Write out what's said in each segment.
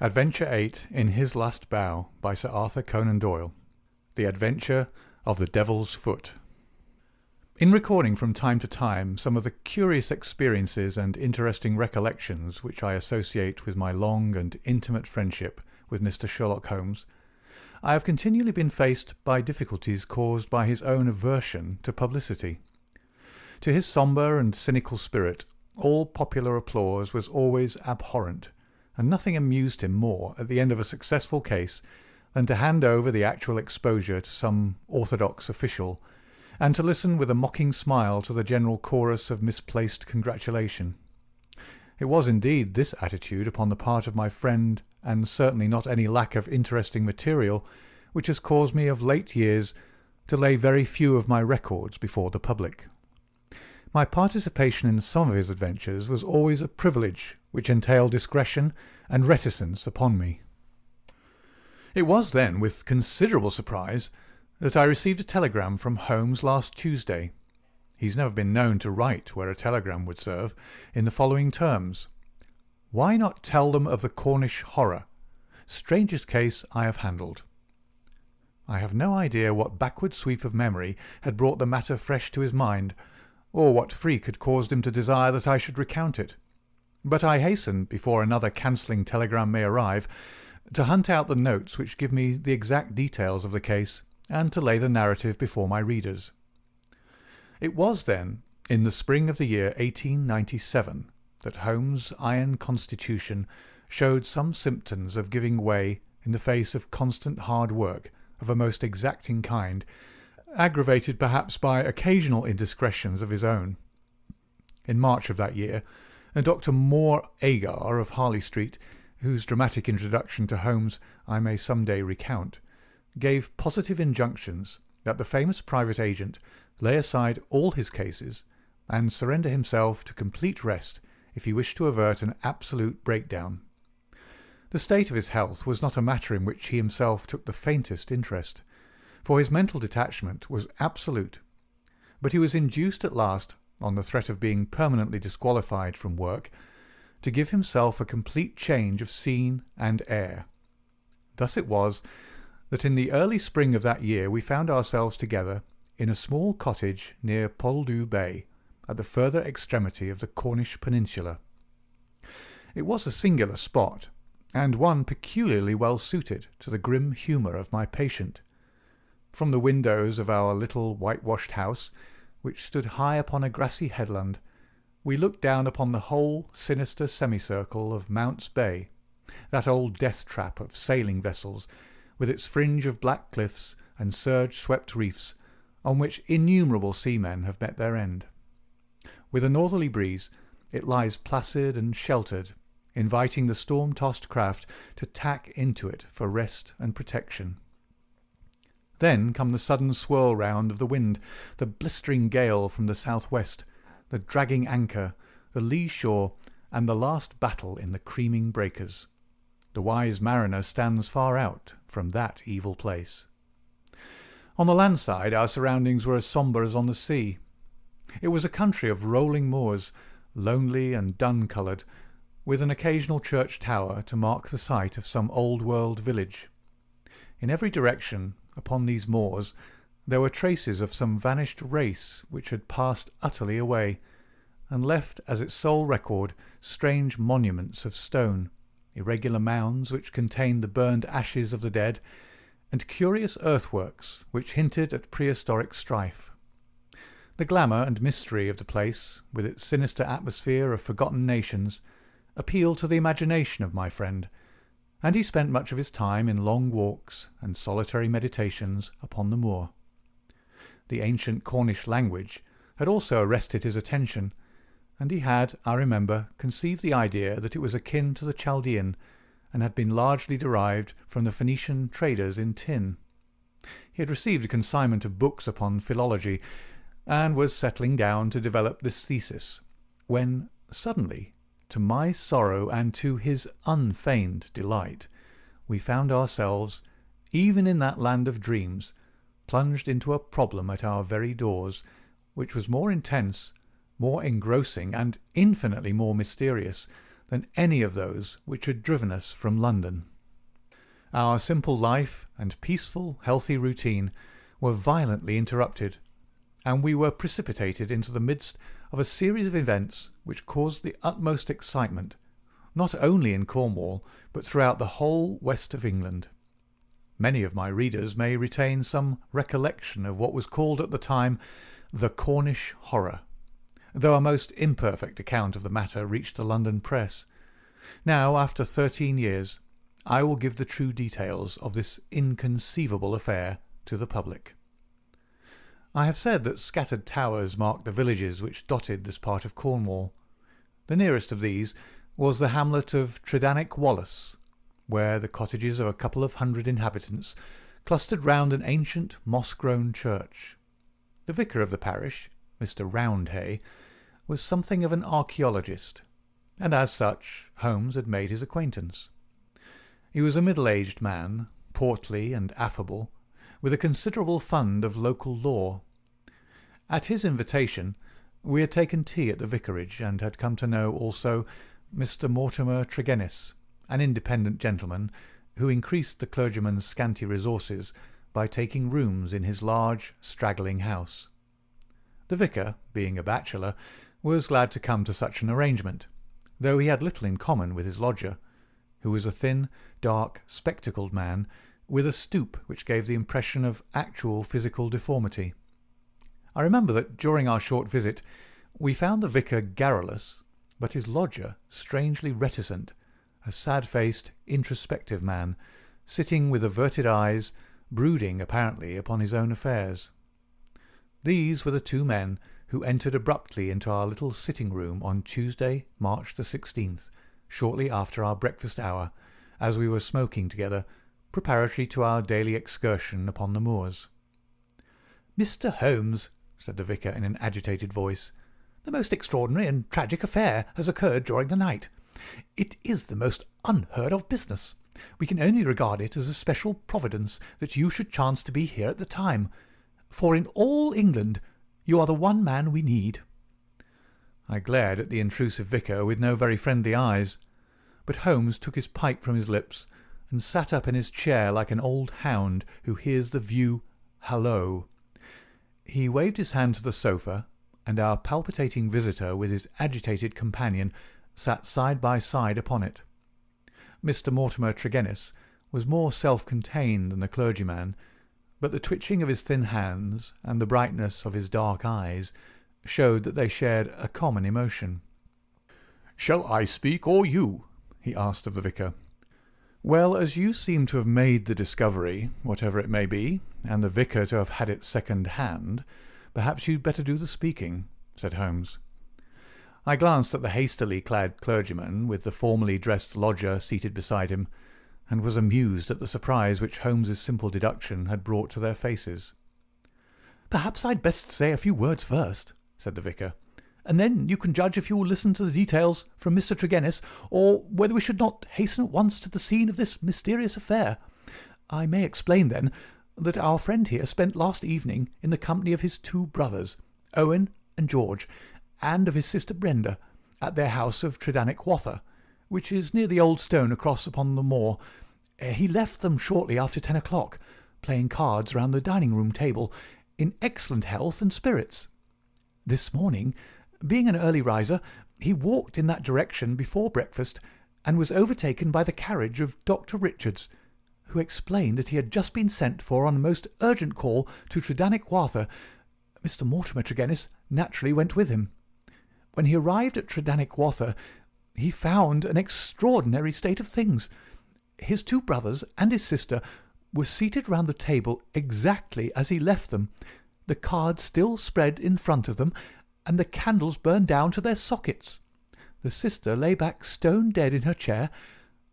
Adventure 8 in His Last Bow by Sir Arthur Conan Doyle. The Adventure of the Devil's Foot. In recording from time to time some of the curious experiences and interesting recollections which I associate with my long and intimate friendship with Mr. Sherlock Holmes, I have continually been faced by difficulties caused by his own aversion to publicity. To his sombre and cynical spirit, all popular applause was always abhorrent, and nothing amused him more at the end of a successful case than to hand over the actual exposure to some orthodox official, and to listen with a mocking smile to the general chorus of misplaced congratulation. It was indeed this attitude upon the part of my friend, and certainly not any lack of interesting material, which has caused me of late years to lay very few of my records before the public. My participation in some of his adventures was always a privilege which entailed discretion and reticence upon me. It was then with considerable surprise that I received a telegram from Holmes last Tuesday. He's never been known to write where a telegram would serve, in the following terms: "Why not tell them of the Cornish Horror? Strangest case I have handled." I have no idea what backward sweep of memory had brought the matter fresh to his mind, or what freak had caused him to desire that I should recount it. But I hasten, before another cancelling telegram may arrive, to hunt out the notes which give me the exact details of the case, and to lay the narrative before my readers. It was, then, in the spring of the year 1897, that Holmes' iron constitution showed some symptoms of giving way in the face of constant hard work of a most exacting kind, aggravated perhaps by occasional indiscretions of his own. In March of that year, Dr. Moore Agar of Harley Street, whose dramatic introduction to Holmes I may some day recount, gave positive injunctions that the famous private agent lay aside all his cases and surrender himself to complete rest if he wished to avert an absolute breakdown. The state of his health was not a matter in which he himself took the faintest interest, for his mental detachment was absolute, but he was induced at last, on the threat of being permanently disqualified from work, to give himself a complete change of scene and air. Thus it was that in the early spring of that year we found ourselves together in a small cottage near Poldhu Bay, at the further extremity of the Cornish peninsula. It was a singular spot, and one peculiarly well suited to the grim humour of my patient. From the windows of our little whitewashed house, which stood high upon a grassy headland, we looked down upon the whole sinister semicircle of Mounts Bay, that old death-trap of sailing vessels, with its fringe of black cliffs and surge-swept reefs, on which innumerable seamen have met their end. With a northerly breeze, it lies placid and sheltered, inviting the storm-tossed craft to tack into it for rest and protection. Then come the sudden swirl round of the wind, the blistering gale from the south-west, the dragging anchor, the lee shore, and the last battle in the creaming breakers. The wise mariner stands far out from that evil place. On the land side our surroundings were as sombre as on the sea. It was a country of rolling moors, lonely and dun-coloured, with an occasional church tower to mark the site of some old-world village. In every direction upon these moors there were traces of some vanished race which had passed utterly away, and left as its sole record strange monuments of stone, irregular mounds which contained the burned ashes of the dead, and curious earthworks which hinted at prehistoric strife. The glamour and mystery of the place, with its sinister atmosphere of forgotten nations, appealed to the imagination of my friend, and he spent much of his time in long walks and solitary meditations upon the moor. The ancient Cornish language had also arrested his attention, and he had, I remember, conceived the idea that it was akin to the Chaldean, and had been largely derived from the Phoenician traders in tin. He had received a consignment of books upon philology, and was settling down to develop this thesis, when suddenly, to my sorrow and to his unfeigned delight, we found ourselves, even in that land of dreams, plunged into a problem at our very doors, which was more intense, more engrossing, and infinitely more mysterious than any of those which had driven us from London. Our simple life and peaceful, healthy routine were violently interrupted, and we were precipitated into the midst of a series of events which caused the utmost excitement, not only in Cornwall, but throughout the whole west of England. Many of my readers may retain some recollection of what was called at the time the Cornish Horror, though a most imperfect account of the matter reached the London press. Now, after 13 years, I will give the true details of this inconceivable affair to the public. I have said that scattered towers marked the villages which dotted this part of Cornwall. The nearest of these was the hamlet of Tredannick where the cottages of a couple of hundred inhabitants clustered round an ancient moss-grown church. The vicar of the parish, Mr. Roundhay, was something of an archaeologist, and as such Holmes had made his acquaintance. He was a middle-aged man, portly and affable, with a considerable fund of local lore. At his invitation we had taken tea at the vicarage, and had come to know also Mr. Mortimer Tregennis, an independent gentleman who increased the clergyman's scanty resources by taking rooms in his large, straggling house. The vicar, being a bachelor, was glad to come to such an arrangement, though he had little in common with his lodger, who was a thin, dark, spectacled man, with a stoop which gave the impression of actual physical deformity. I remember that during our short visit we found the vicar garrulous, but his lodger strangely reticent, a sad-faced, introspective man, sitting with averted eyes, brooding apparently upon his own affairs. These were the two men who entered abruptly into our little sitting-room on Tuesday, March the 16th, shortly after our breakfast hour, as we were smoking together, preparatory to our daily excursion upon the moors. "Mr. Holmes," said the vicar in an agitated voice, "the most extraordinary and tragic affair has occurred during the night. It is the most unheard-of business. We can only regard it as a special providence that you should chance to be here at the time, for in all England you are the one man we need." I glared at the intrusive vicar with no very friendly eyes, but Holmes took his pipe from his lips and sat up in his chair like an old hound who hears the view hallo. He waved his hand to the sofa, and our palpitating visitor with his agitated companion sat side by side upon it. Mr. Mortimer Tregennis was more self-contained than the clergyman, but the twitching of his thin hands and the brightness of his dark eyes showed that they shared a common emotion. "Shall I speak or you?" he asked of the vicar. "Well, as you seem to have made the discovery, whatever it may be, and the vicar to have had it second-hand, perhaps you'd better do the speaking," said Holmes. I glanced at the hastily clad clergyman with the formally dressed lodger seated beside him, and was amused at the surprise which Holmes's simple deduction had brought to their faces. "Perhaps I'd best say a few words first," said the vicar, "and then you can judge if you will listen to the details from Mr. Tregennis, or whether we should not hasten at once to the scene of this mysterious affair. I may explain, then, that our friend here spent last evening in the company of his two brothers, Owen and George, and of his sister Brenda, at their house of Tredannick, which is near the old stone across upon the moor. He left them shortly after 10 o'clock, playing cards round the dining-room table, in excellent health and spirits. This morning, being an early riser, he walked in that direction before breakfast, and was overtaken by the carriage of Dr. Richards, who explained that he had just been sent for on a most urgent call to Tredannick. Mr. Mortimer Tregennis naturally went with him. When he arrived at Tredannick, he found an extraordinary state of things. His two brothers and his sister were seated round the table exactly as he left them, the cards still spread in front of them, and the candles burned down to their sockets. The sister lay back stone-dead in her chair,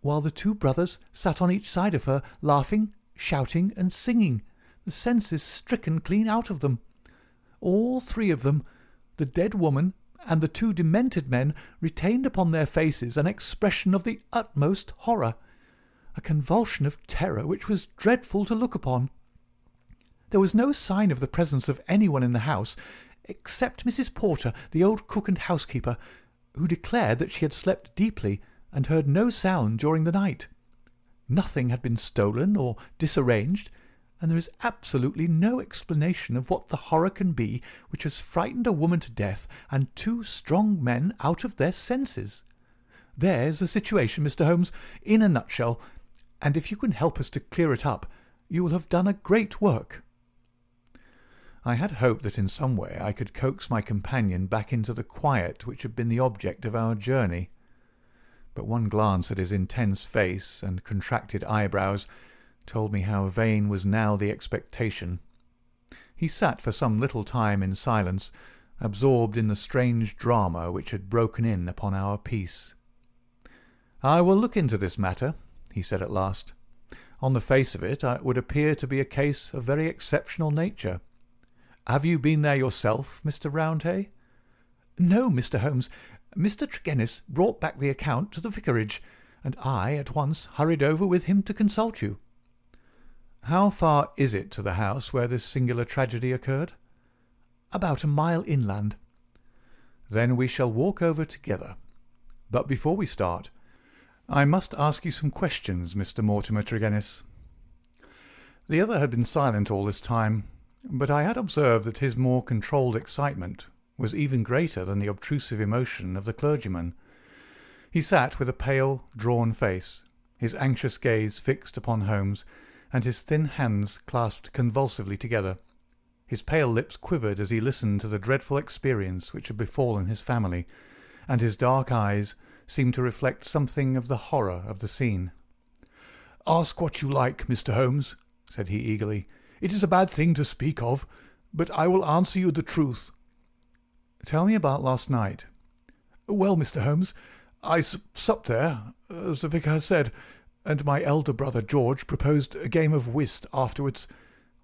while the two brothers sat on each side of her, laughing, shouting, and singing, the senses stricken clean out of them. All three of them, the dead woman and the two demented men, retained upon their faces an expression of the utmost horror, a convulsion of terror which was dreadful to look upon. There was no sign of the presence of anyone in the house, except Mrs. Porter, the old cook and housekeeper, who declared that she had slept deeply and heard no sound during the night. Nothing had been stolen or disarranged, and there is absolutely no explanation of what the horror can be which has frightened a woman to death and two strong men out of their senses. There's the situation, Mr. Holmes, in a nutshell, and if you can help us to clear it up, you will have done a great work." I had hoped that in some way I could coax my companion back into the quiet which had been the object of our journey, but one glance at his intense face and contracted eyebrows told me how vain was now the expectation. He sat for some little time in silence, absorbed in the strange drama which had broken in upon our peace. "I will look into this matter," he said at last. "On the face of it would appear to be a case of very exceptional nature. Have you been there yourself, Mr. Roundhay?" "No, Mr. Holmes. Mr. Tregennis brought back the account to the vicarage, and I at once hurried over with him to consult you." "How far is it to the house where this singular tragedy occurred?" "About a mile inland." "Then we shall walk over together. But before we start, I must ask you some questions, Mr. Mortimer Tregennis." The other had been silent all this time, but I had observed that his more controlled excitement was even greater than the obtrusive emotion of the clergyman. He sat with a pale, drawn face, his anxious gaze fixed upon Holmes, and his thin hands clasped convulsively together. His pale lips quivered as he listened to the dreadful experience which had befallen his family, and his dark eyes seemed to reflect something of the horror of the scene. "Ask what you like, Mr. Holmes," said he eagerly. "It is a bad thing to speak of, but I will answer you the truth." "Tell me about last night." "Well, Mr. Holmes, I supped there, as the vicar has said, and my elder brother George proposed a game of whist afterwards.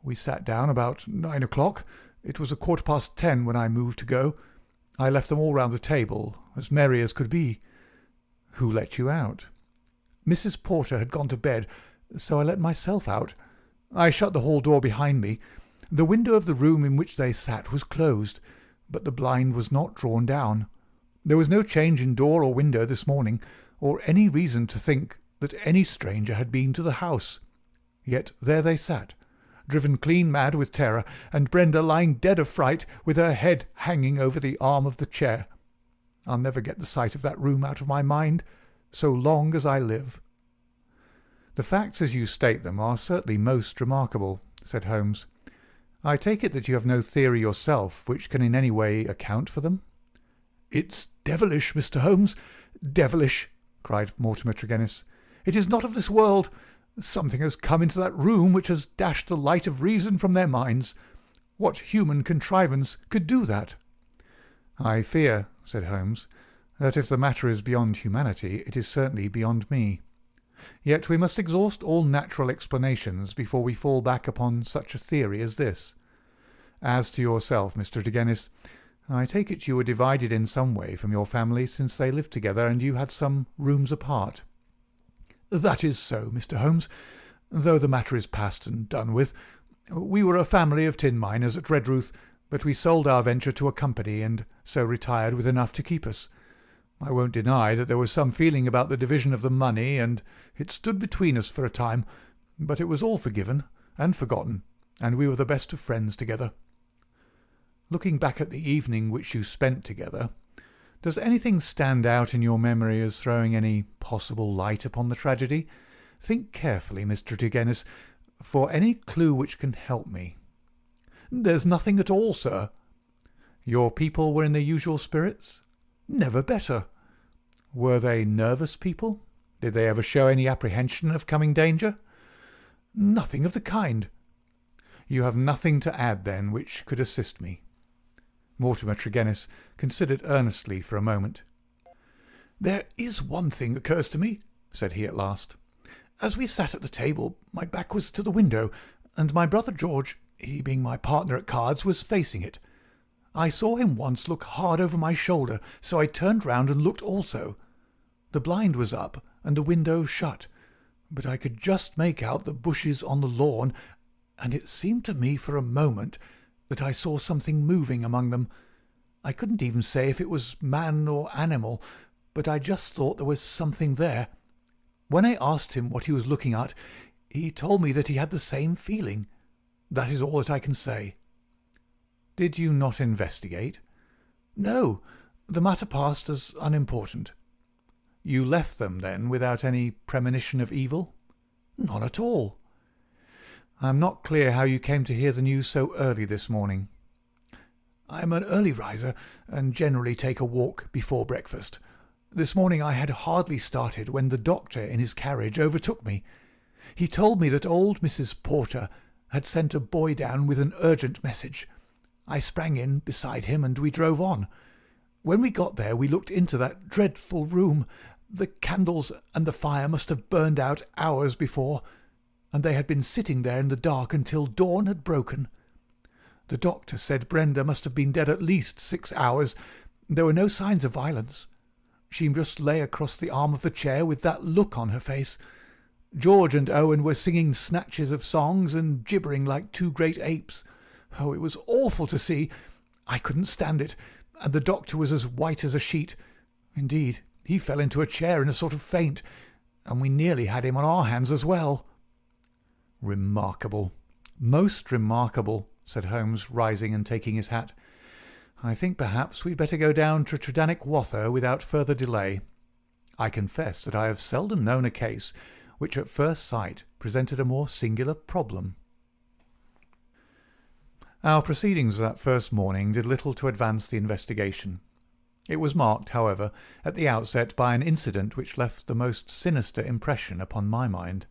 We sat down about 9 o'clock. It was 10:15 when I moved to go. I left them all round the table, as merry as could be." "Who let you out?" "Mrs. Porter had gone to bed, so I let myself out. I shut the hall door behind me. The window of the room in which they sat was closed, but the blind was not drawn down. There was no change in door or window this morning, or any reason to think that any stranger had been to the house. Yet there they sat, driven clean mad with terror, and Brenda lying dead of fright with her head hanging over the arm of the chair. I'll never get the sight of that room out of my mind, so long as I live." "The facts as you state them are certainly most remarkable," said Holmes. "I take it that you have no theory yourself which can in any way account for them?" "It's devilish, Mr. Holmes, devilish," cried Mortimer Tregennis. "It is not of this world. Something has come into that room which has dashed the light of reason from their minds. What human contrivance could do that?" "I fear," said Holmes, "that if the matter is beyond humanity, it is certainly beyond me. Yet we must exhaust all natural explanations before we fall back upon such a theory as this. As to yourself, Mr. Tregennis, I take it you were divided in some way from your family since they lived together, and you had some rooms apart." "That is so, Mr. Holmes, though the matter is past and done with. We were a family of tin miners at Redruth, but we sold our venture to a company, and so retired with enough to keep us. I won't deny that there was some feeling about the division of the money, and it stood between us for a time, but it was all forgiven and forgotten, and we were the best of friends together. Looking back at the evening which you spent together, does anything stand out in your memory as throwing any possible light upon the tragedy? Think carefully, Mr. Tregennis, for any clue which can help me." "There's nothing at all, sir." "Your people were in their usual spirits?" "Never better." "Were they nervous people? Did they ever show any apprehension of coming danger?" "Nothing of the kind." "You have nothing to add, then, which could assist me?" Mortimer Tregennis considered earnestly for a moment. "There is one thing occurs to me," said he at last. "As we sat at the table, my back was to the window, and my brother George, he being my partner at cards, was facing it. I saw him once look hard over my shoulder, so I turned round and looked also. The blind was up and the window shut, but I could just make out the bushes on the lawn, and it seemed to me for a moment that I saw something moving among them. I couldn't even say if it was man or animal, but I just thought there was something there. When I asked him what he was looking at, he told me that he had the same feeling. That is all that I can say." "Did you not investigate?" "No, the matter passed as unimportant." "You left them, then, without any premonition of evil?" "None at all." "I am not clear how you came to hear the news so early this morning." "I am an early riser, and generally take a walk before breakfast. This morning I had hardly started when the doctor in his carriage overtook me. He told me that old Mrs. Porter had sent a boy down with an urgent message. I sprang in beside him and we drove on. When we got there we looked into that dreadful room. The candles and the fire must have burned out hours before, and they had been sitting there in the dark until dawn had broken. The doctor said Brenda must have been dead at least 6 hours. There were no signs of violence. She just lay across the arm of the chair with that look on her face. George and Owen were singing snatches of songs and gibbering like two great apes. Oh, it was awful to see. I couldn't stand it, and the doctor was as white as a sheet. Indeed, he fell into a chair in a sort of faint, and we nearly had him on our hands as well." "Remarkable, most remarkable," said Holmes, rising and taking his hat. "I think perhaps we'd better go down to Tredannick Wather without further delay. I confess that I have seldom known a case which at first sight presented a more singular problem." Our proceedings that first morning did little to advance the investigation. It was marked, however, at the outset by an incident which left the most sinister impression upon my mind.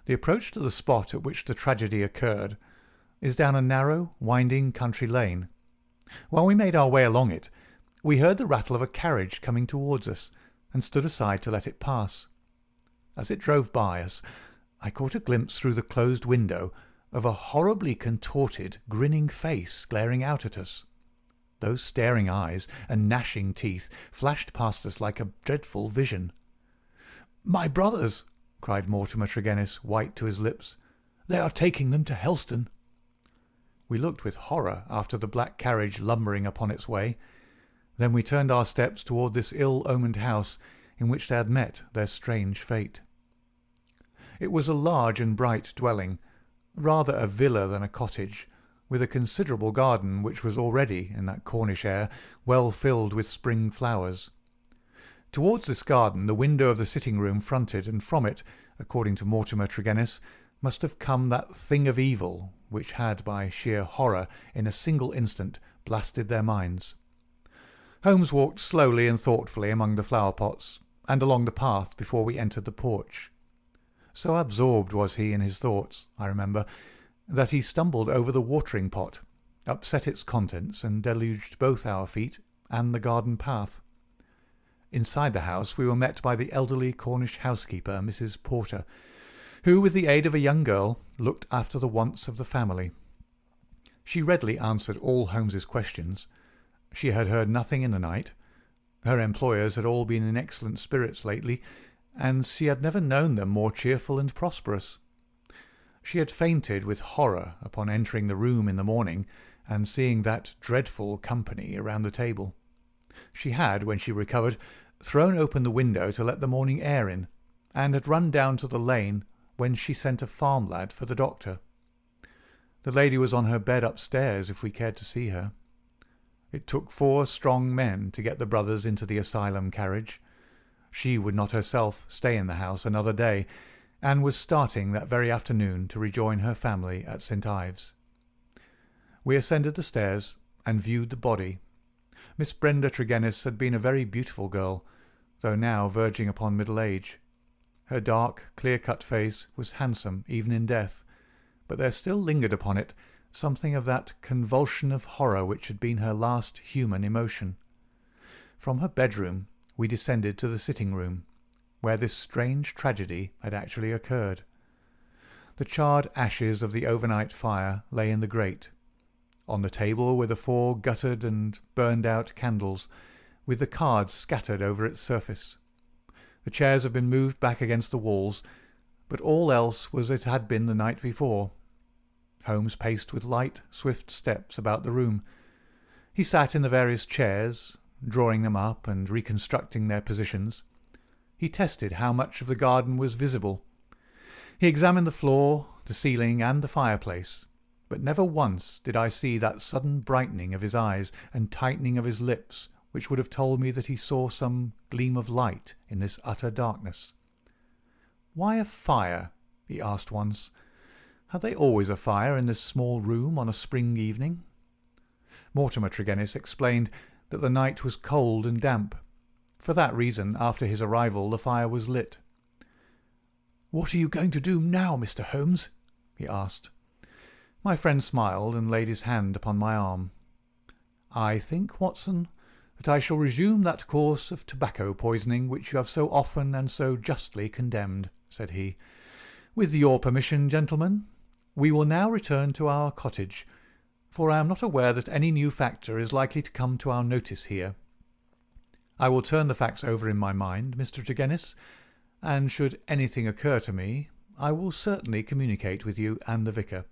The approach to the spot at which the tragedy occurred is down a narrow, winding country lane. While we made our way along it, we heard the rattle of a carriage coming towards us, and stood aside to let it pass. As it drove by us, I caught a glimpse through the closed window of a horribly contorted, grinning face glaring out at us. Those staring eyes and gnashing teeth flashed past us like a dreadful vision. "My brothers!" cried Mortimer Tregennis, white to his lips. "They are taking them to Helston." We looked with horror after the black carriage lumbering upon its way. Then we turned our steps toward this ill-omened house in which they had met their strange fate. It was a large and bright dwelling, rather a villa than a cottage, with a considerable garden which was already, in that Cornish air, well filled with spring flowers. Towards this garden the window of the sitting-room fronted, and from it, according to Mortimer Tregennis, must have come that thing of evil which had, by sheer horror, in a single instant, blasted their minds. Holmes walked slowly and thoughtfully among the flower-pots, and along the path before we entered the porch. So absorbed was he in his thoughts, I remember, that he stumbled over the watering-pot, upset its contents, and deluged both our feet and the garden path. Inside the house we were met by the elderly Cornish housekeeper, Mrs. Porter, who, with the aid of a young girl, looked after the wants of the family. She readily answered all Holmes's questions. She had heard nothing in the night. Her employers had all been in excellent spirits lately, and she had never known them more cheerful and prosperous. She had fainted with horror upon entering the room in the morning and seeing that dreadful company around the table. She had, when she recovered, thrown open the window to let the morning air in, and had run down to the lane, when she sent a farm lad for the doctor. The lady was on her bed upstairs if we cared to see her. It took 4 strong men to get the brothers into the asylum carriage. She would not herself stay in the house another day, and was starting that very afternoon to rejoin her family at St. Ives. We ascended the stairs and viewed the body. Miss Brenda Tregennis had been a very beautiful girl, though now verging upon middle age. Her dark, clear-cut face was handsome even in death, but there still lingered upon it something of that convulsion of horror which had been her last human emotion. From her bedroom we descended to the sitting-room, where this strange tragedy had actually occurred. The charred ashes of the overnight fire lay in the grate. On the table were the 4 guttered and burned-out candles, with the cards scattered over its surface. The chairs had been moved back against the walls, but all else was as it had been the night before. Holmes paced with light, swift steps about the room. He sat in the various chairs, drawing them up and reconstructing their positions. He tested how much of the garden was visible. He examined the floor, the ceiling, and the fireplace, but never once did I see that sudden brightening of his eyes and tightening of his lips which would have told me that he saw some gleam of light in this utter darkness. "Why a fire?" he asked once. "Had they always a fire in this small room on a spring evening?" Mortimer Tregennis explained that the night was cold and damp. For that reason, after his arrival, the fire was lit. "What are you going to do now, Mr. Holmes?" he asked. My friend smiled and laid his hand upon my arm. "I think, Watson, that I shall resume that course of tobacco poisoning which you have so often and so justly condemned," said he. "With your permission, gentlemen, we will now return to our cottage, for I am not aware that any new factor is likely to come to our notice here. I will turn the facts over in my mind, Mr. Tregennis, and should anything occur to me, I will certainly communicate with you and the vicar.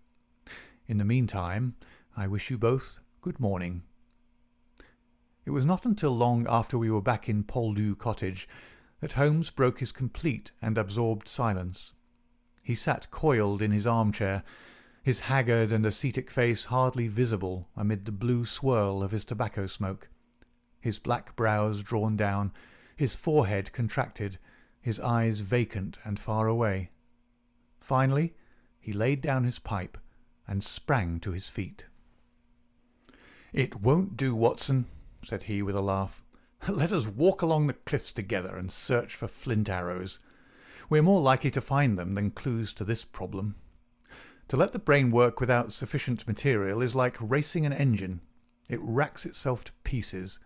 In the meantime, I wish you both good morning." It was not until long after we were back in Poldhu Cottage that Holmes broke his complete and absorbed silence. He sat coiled in his armchair, his haggard and ascetic face hardly visible amid the blue swirl of his tobacco smoke, his black brows drawn down, his forehead contracted, his eyes vacant and far away. Finally he laid down his pipe and sprang to his feet. "It won't do, Watson," said he with a laugh. "Let us walk along the cliffs together and search for flint arrows. We are more likely to find them than clues to this problem. To let the brain work without sufficient material is like racing an engine. It racks itself to pieces.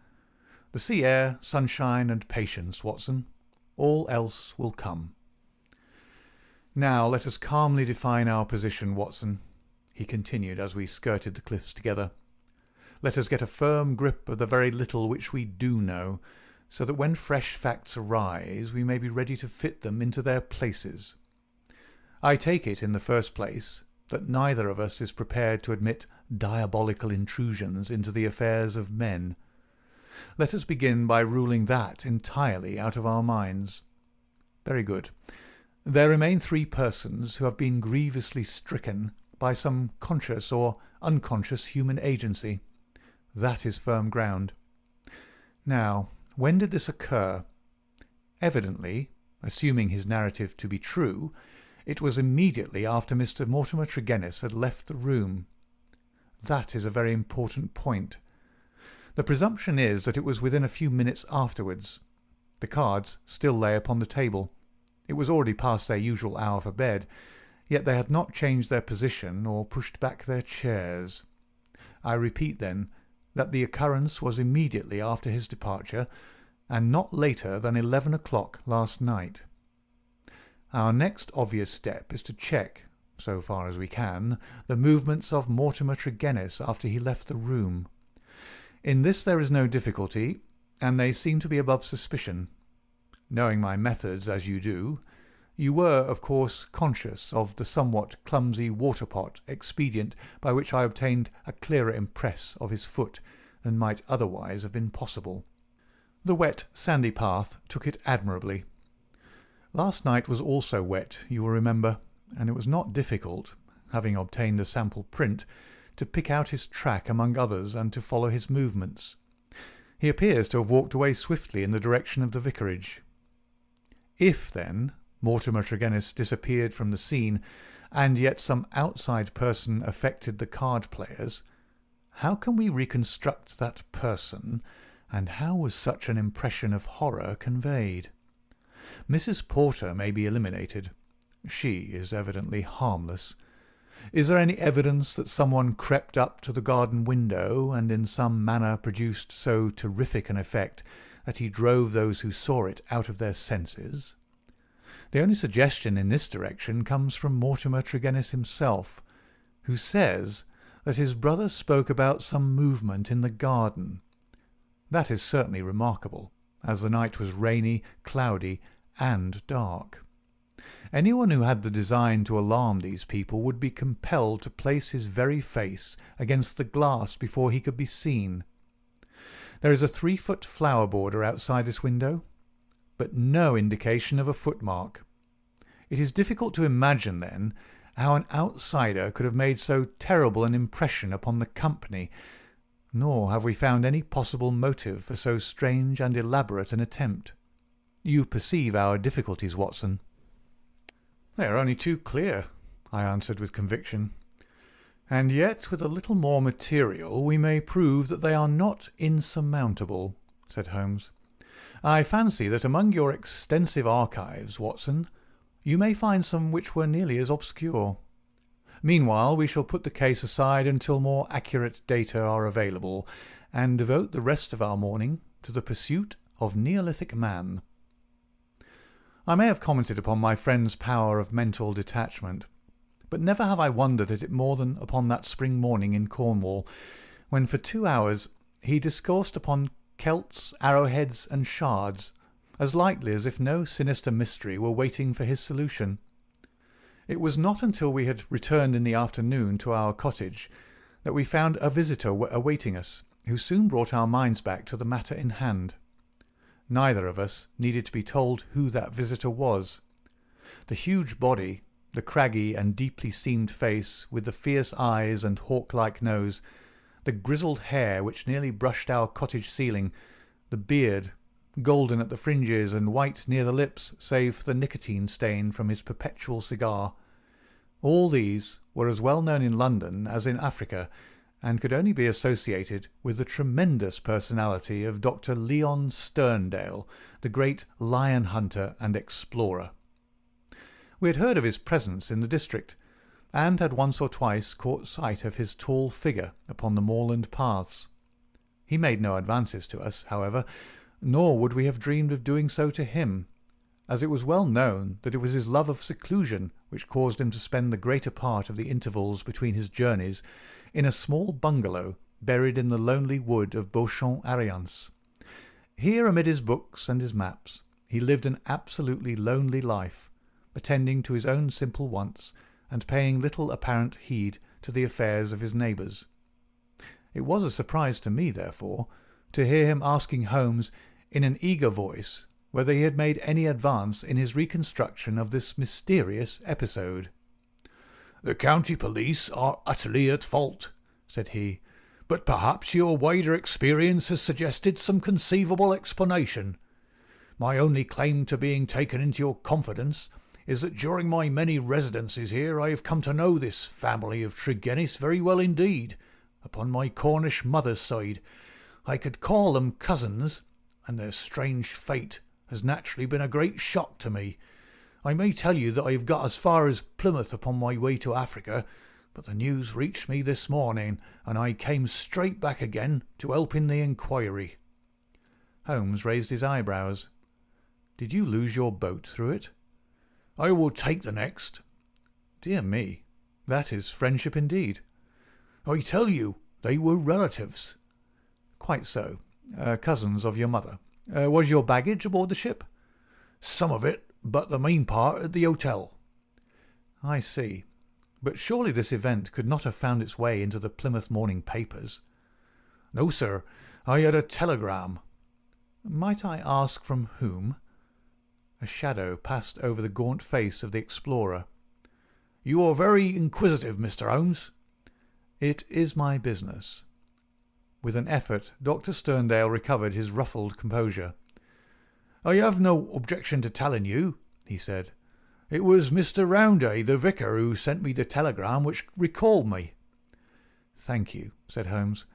The sea air, sunshine, and patience, Watson. All else will come. Now let us calmly define our position, Watson," he continued as we skirted the cliffs together. "Let us get a firm grip of the very little which we do know, so that when fresh facts arise we may be ready to fit them into their places. I take it, in the first place, that neither of us is prepared to admit diabolical intrusions into the affairs of men. Let us begin by ruling that entirely out of our minds. Very good. There remain 3 persons who have been grievously stricken by some conscious or unconscious human agency. That is firm ground. Now, when did this occur? Evidently, assuming his narrative to be true, it was immediately after Mr. Mortimer Tregennis had left the room. That is a very important point. The presumption is that it was within a few minutes afterwards. The cards still lay upon the table. It was already past their usual hour for bed, yet they had not changed their position or pushed back their chairs. I repeat, then, that the occurrence was immediately after his departure, and not later than 11 o'clock last night. Our next obvious step is to check, so far as we can, the movements of Mortimer Tregennis after he left the room. In this there is no difficulty, and they seem to be above suspicion. Knowing my methods as you do, you were, of course, conscious of the somewhat clumsy water-pot expedient by which I obtained a clearer impress of his foot than might otherwise have been possible. The wet, sandy path took it admirably. Last night was also wet, you will remember, and it was not difficult, having obtained a sample print, to pick out his track among others and to follow his movements. He appears to have walked away swiftly in the direction of the vicarage. If, then, Mortimer Tregennis disappeared from the scene, and yet some outside person affected the card-players, how can we reconstruct that person, and how was such an impression of horror conveyed? Mrs. Porter may be eliminated. She is evidently harmless. Is there any evidence that someone crept up to the garden window and in some manner produced so terrific an effect that he drove those who saw it out of their senses? The only suggestion in this direction comes from Mortimer Tregennis himself, who says that his brother spoke about some movement in the garden. That is certainly remarkable, as the night was rainy, cloudy, and dark. Anyone who had the design to alarm these people would be compelled to place his very face against the glass before he could be seen. There is a 3-foot flower border outside this window, but no indication of a footmark. It is difficult to imagine, then, how an outsider could have made so terrible an impression upon the company, nor have we found any possible motive for so strange and elaborate an attempt. You perceive our difficulties, Watson." "They are only too clear," I answered with conviction. "And yet with a little more material we may prove that they are not insurmountable," said Holmes. "I fancy that among your extensive archives, Watson, you may find some which were nearly as obscure. Meanwhile we shall put the case aside until more accurate data are available, and devote the rest of our morning to the pursuit of Neolithic man." I may have commented upon my friend's power of mental detachment, but never have I wondered at it more than upon that spring morning in Cornwall, when for 2 hours he discoursed upon celts, arrowheads, and shards, as lightly as if no sinister mystery were waiting for his solution. It was not until we had returned in the afternoon to our cottage that we found a visitor awaiting us, who soon brought our minds back to the matter in hand. Neither of us needed to be told who that visitor was. The huge body, the craggy and deeply seamed face with the fierce eyes and hawk-like nose, the grizzled hair which nearly brushed our cottage ceiling, the beard, golden at the fringes and white near the lips save for the nicotine stain from his perpetual cigar. All these were as well known in London as in Africa, and could only be associated with the tremendous personality of Dr. Leon Sterndale, the great lion hunter and explorer. We had heard of his presence in the district, and had once or twice caught sight of his tall figure upon the moorland paths. He made no advances to us, however, nor would we have dreamed of doing so to him, as it was well known that it was his love of seclusion which caused him to spend the greater part of the intervals between his journeys in a small bungalow buried in the lonely wood of Beauchamp-Ariens. Here, amid his books and his maps, he lived an absolutely lonely life, attending to his own simple wants, and paying little apparent heed to the affairs of his neighbours. It was a surprise to me, therefore, to hear him asking Holmes in an eager voice whether he had made any advance in his reconstruction of this mysterious episode. "The county police are utterly at fault," said he, "but perhaps your wider experience has suggested some conceivable explanation. My only claim to being taken into your confidence is that during my many residences here I have come to know this family of Tregennis very well indeed. Upon my Cornish mother's side, I could call them cousins, and their strange fate has naturally been a great shock to me. I may tell you that I have got as far as Plymouth upon my way to Africa, but the news reached me this morning, and I came straight back again to help in the inquiry." Holmes raised his eyebrows. "Did you lose your boat through it?" "I will take the next." "Dear me, that is friendship indeed." "I tell you, they were relatives." "Quite so. Cousins of your mother. Was your baggage aboard the ship?" "Some of it, but the main part at the hotel." "I see. But surely this event could not have found its way into the Plymouth morning papers?" "No, sir. I had a telegram." "Might I ask from whom?" A shadow passed over the gaunt face of the explorer. "You are very inquisitive, Mr. Holmes." "It is my business." With an effort Dr. Sterndale recovered his ruffled composure. "I have no objection to telling you," he said. "It was Mr. Rounday, the vicar, who sent me the telegram which recalled me." "Thank you," said Holmes.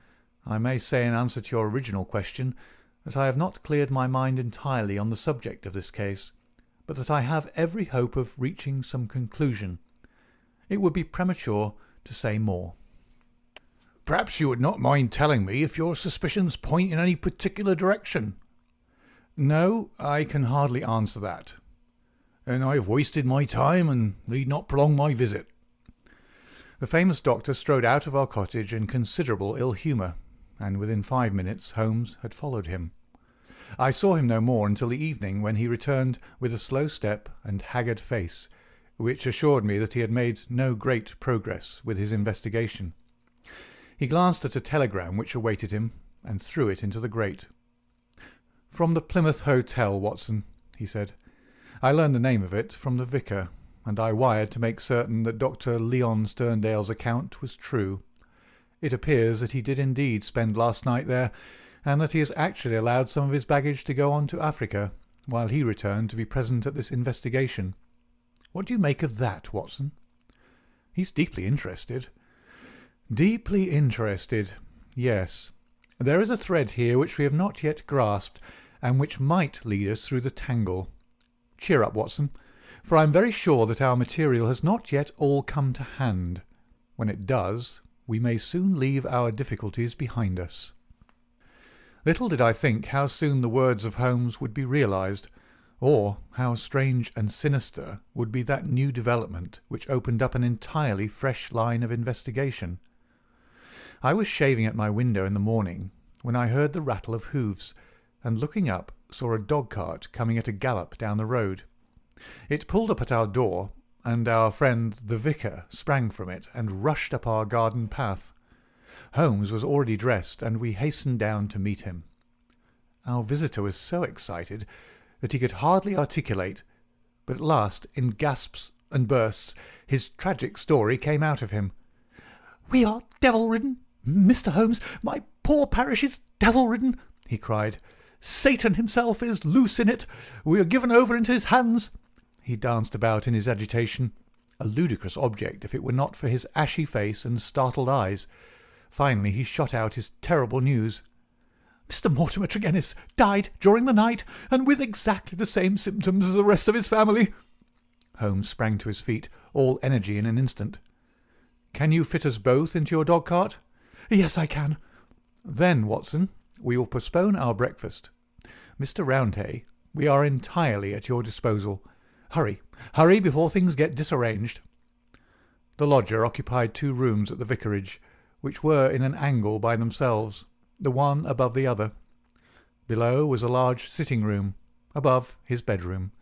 "I may say in answer to your original question that I have not cleared my mind entirely on the subject of this case, but that I have every hope of reaching some conclusion. It would be premature to say more." "Perhaps you would not mind telling me if your suspicions point in any particular direction?" "No, I can hardly answer that." "Then I have wasted my time and need not prolong my visit." The famous doctor strode out of our cottage in considerable ill humour, and within 5 minutes Holmes had followed him. I saw him no more until the evening, when he returned with a slow step and haggard face, which assured me that he had made no great progress with his investigation. He glanced at a telegram which awaited him, and threw it into the grate. "From the Plymouth Hotel, Watson," he said. "I learned the name of it from the vicar, and I wired to make certain that Dr. Leon Sterndale's account was true. It appears that he did indeed spend last night there, and that he has actually allowed some of his baggage to go on to Africa, while he returned to be present at this investigation. What do you make of that, Watson?" "He's deeply interested." "Deeply interested. Yes. There is a thread here which we have not yet grasped, and which might lead us through the tangle. Cheer up, Watson, for I am very sure that our material has not yet all come to hand. When it does, we may soon leave our difficulties behind us." Little did I think how soon the words of Holmes would be realized, or how strange and sinister would be that new development which opened up an entirely fresh line of investigation. I was shaving at my window in the morning when I heard the rattle of hoofs, and looking up saw a dog-cart coming at a gallop down the road. It pulled up at our door, and our friend the vicar sprang from it and rushed up our garden path. Holmes was already dressed, and we hastened down to meet him. Our visitor was so excited that he could hardly articulate, but at last, in gasps and bursts, his tragic story came out of him. "We are devil-ridden, Mr. Holmes. My poor parish is devil-ridden," he cried. "Satan himself is loose in it. We are given over into his hands." He danced about in his agitation, a ludicrous object if it were not for his ashy face and startled eyes. Finally he shot out his terrible news. "Mr. Mortimer Tregennis died during the night, and with exactly the same symptoms as the rest of his family." Holmes sprang to his feet, all energy in an instant. "Can you fit us both into your dog-cart?" "Yes, I can." "Then, Watson, we will postpone our breakfast. Mr. Roundhay, we are entirely at your disposal. Hurry, hurry, before things get disarranged." The lodger occupied 2 rooms at the vicarage, which were in an angle by themselves, the one above the other. Below was a large sitting-room, above his bedroom.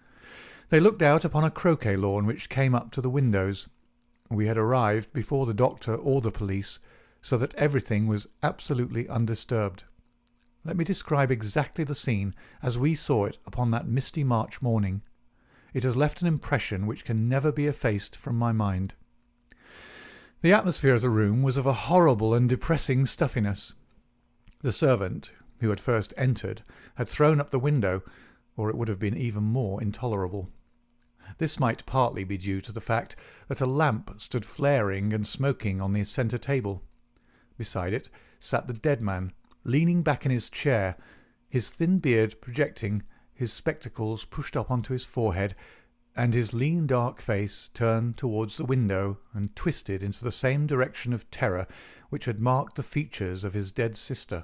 They looked out upon a croquet lawn which came up to the windows. We had arrived before the doctor or the police, so that everything was absolutely undisturbed. Let me describe exactly the scene as we saw it upon that misty March morning. It has left an impression which can never be effaced from my mind. The atmosphere of the room was of a horrible and depressing stuffiness. The servant, who had first entered, had thrown up the window, or it would have been even more intolerable. This might partly be due to the fact that a lamp stood flaring and smoking on the centre table. Beside it sat the dead man, leaning back in his chair, his thin beard projecting, his spectacles pushed up onto his forehead, and his lean dark face turned towards the window and twisted into the same direction of terror which had marked the features of his dead sister.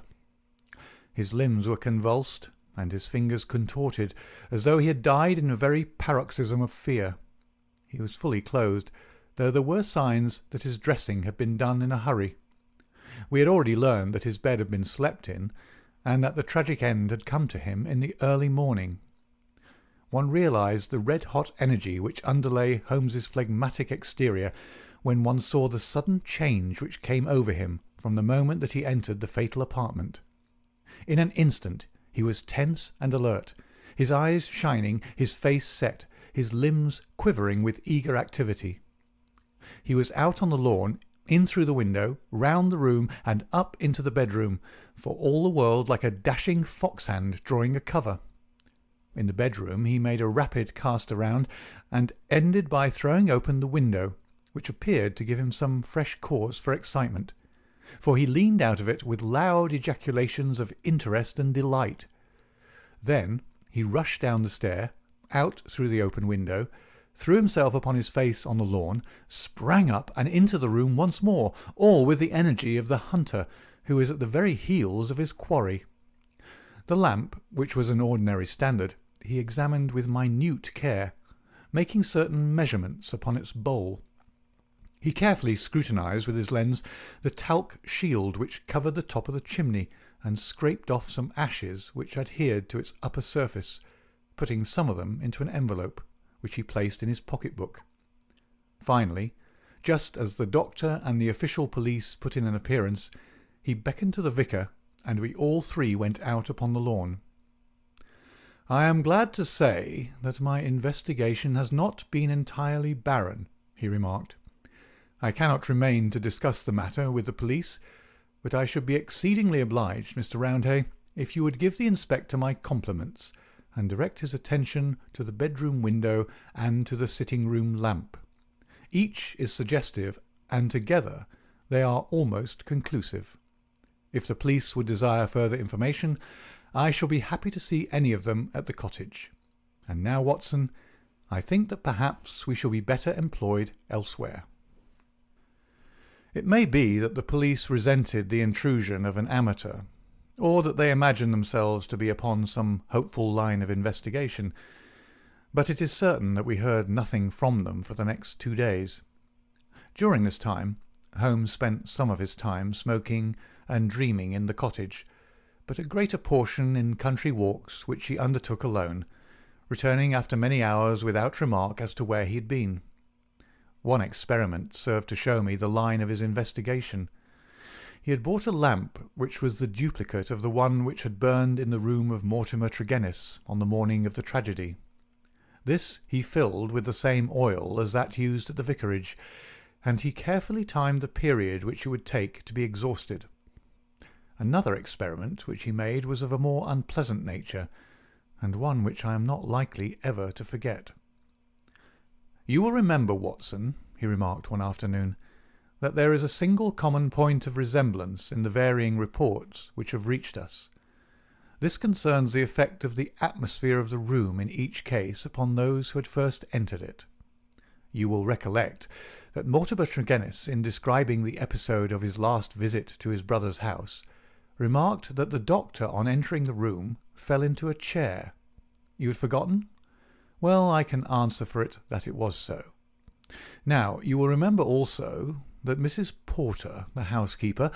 His limbs were convulsed, and his fingers contorted, as though he had died in a very paroxysm of fear. He was fully clothed, though there were signs that his dressing had been done in a hurry. We had already learned that his bed had been slept in, and that the tragic end had come to him in the early morning. One realized the red-hot energy which underlay Holmes's phlegmatic exterior when one saw the sudden change which came over him from the moment that he entered the fatal apartment. In an instant he was tense and alert, his eyes shining, his face set, his limbs quivering with eager activity. He was out on the lawn, in through the window, round the room, and up into the bedroom, for all the world like a dashing foxhound drawing a cover. In the bedroom he made a rapid cast around, and ended by throwing open the window, which appeared to give him some fresh cause for excitement, for he leaned out of it with loud ejaculations of interest and delight. Then he rushed down the stair, out through the open window, threw himself upon his face on the lawn, sprang up and into the room once more, all with the energy of the hunter who is at the very heels of his quarry. The lamp, which was an ordinary standard, he examined with minute care, making certain measurements upon its bowl. He carefully scrutinized with his lens the talc shield which covered the top of the chimney, and scraped off some ashes which adhered to its upper surface, putting some of them into an envelope, which he placed in his pocket-book. Finally, just as the doctor and the official police put in an appearance, he beckoned to the vicar and we all three went out upon the lawn. "I am glad to say that my investigation has not been entirely barren," he remarked. "I cannot remain to discuss the matter with the police, but I should be exceedingly obliged, Mr. Roundhay, if you would give the inspector my compliments, and direct his attention to the bedroom window and to the sitting-room lamp. Each is suggestive, and together they are almost conclusive. If the police would desire further information, I shall be happy to see any of them at the cottage. And now, Watson, I think that perhaps we shall be better employed elsewhere." It may be that the police resented the intrusion of an amateur, or that they imagined themselves to be upon some hopeful line of investigation, but it is certain that we heard nothing from them for the next 2 days. During this time, Holmes spent some of his time smoking and dreaming in the cottage, but a greater portion in country walks which he undertook alone, returning after many hours without remark as to where he had been. One experiment served to show me the line of his investigation. He had bought a lamp which was the duplicate of the one which had burned in the room of Mortimer Tregennis on the morning of the tragedy. This he filled with the same oil as that used at the vicarage, and he carefully timed the period which it would take to be exhausted. Another experiment which he made was of a more unpleasant nature, and one which I am not likely ever to forget. "You will remember, Watson," he remarked one afternoon, "that there is a single common point of resemblance in the varying reports which have reached us. This concerns the effect of the atmosphere of the room in each case upon those who had first entered it. You will recollect that Mortimer Tregennis, in describing the episode of his last visit to his brother's house, remarked that the doctor, on entering the room, fell into a chair. You had forgotten? Well, I can answer for it that it was so. Now, you will remember also that Mrs. Porter, the housekeeper,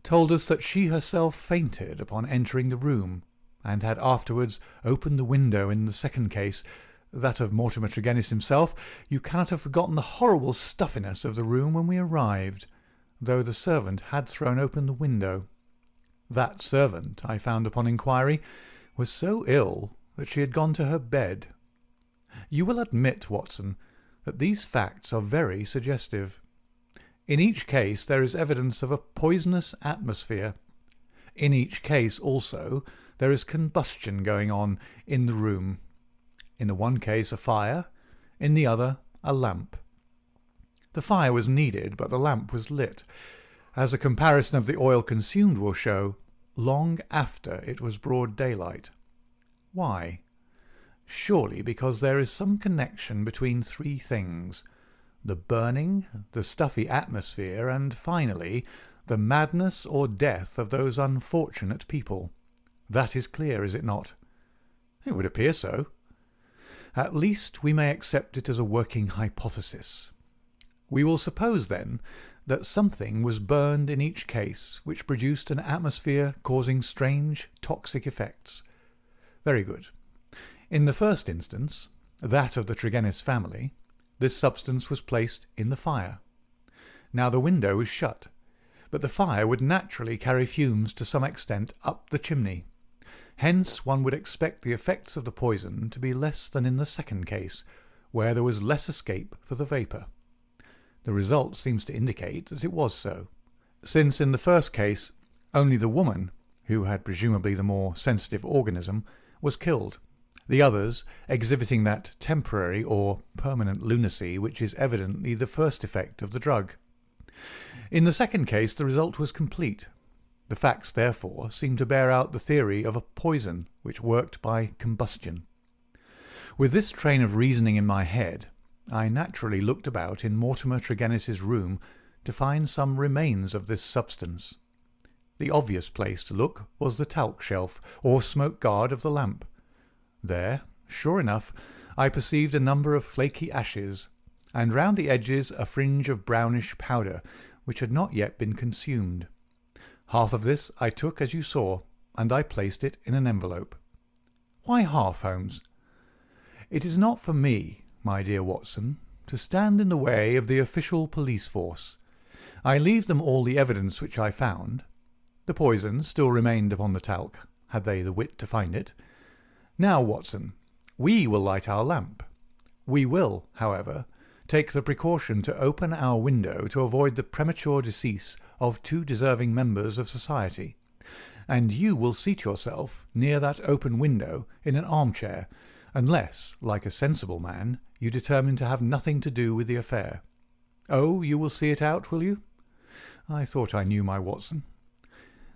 told us that she herself fainted upon entering the room, and had afterwards opened the window in the second case, that of Mortimer Tregennis himself. You cannot have forgotten the horrible stuffiness of the room when we arrived, though the servant had thrown open the window. That servant, I found upon inquiry, was so ill that she had gone to her bed. You will admit, Watson, that these facts are very suggestive. In each case there is evidence of a poisonous atmosphere. In each case, also, there is combustion going on in the room. In the one case a fire, in the other a lamp. The fire was needed, but the lamp was lit, as a comparison of the oil consumed will show, long after it was broad daylight. Why? Surely because there is some connection between three things: the burning, the stuffy atmosphere, and, finally, the madness or death of those unfortunate people. That is clear, is it not? It would appear so. At least we may accept it as a working hypothesis. We will suppose, then, that something was burned in each case which produced an atmosphere causing strange toxic effects. Very good. In the first instance, that of the Tregennis family, this substance was placed in the fire. Now the window was shut, but the fire would naturally carry fumes to some extent up the chimney. Hence one would expect the effects of the poison to be less than in the second case, where there was less escape for the vapour. The result seems to indicate that it was so, since in the first case only the woman, who had presumably the more sensitive organism, was killed, the others exhibiting that temporary or permanent lunacy which is evidently the first effect of the drug. In the second case the result was complete. The facts, therefore, seem to bear out the theory of a poison which worked by combustion. With this train of reasoning in my head, I naturally looked about in Mortimer Tregennis's room to find some remains of this substance. The obvious place to look was the talc shelf, or smoke guard of the lamp. There, sure enough, I perceived a number of flaky ashes, and round the edges a fringe of brownish powder, which had not yet been consumed. Half of this I took as you saw, and I placed it in an envelope. Why half, Holmes? It is not for me, my dear Watson, to stand in the way of the official police force. I leave them all the evidence which I found. The poison still remained upon the talc, had they the wit to find it. Now, Watson, we will light our lamp. We will, however, take the precaution to open our window to avoid the premature decease of 2 deserving members of society, and you will seat yourself near that open window in an armchair, unless, like a sensible man, you determine to have nothing to do with the affair. Oh, you will see it out, will you? I thought I knew my Watson.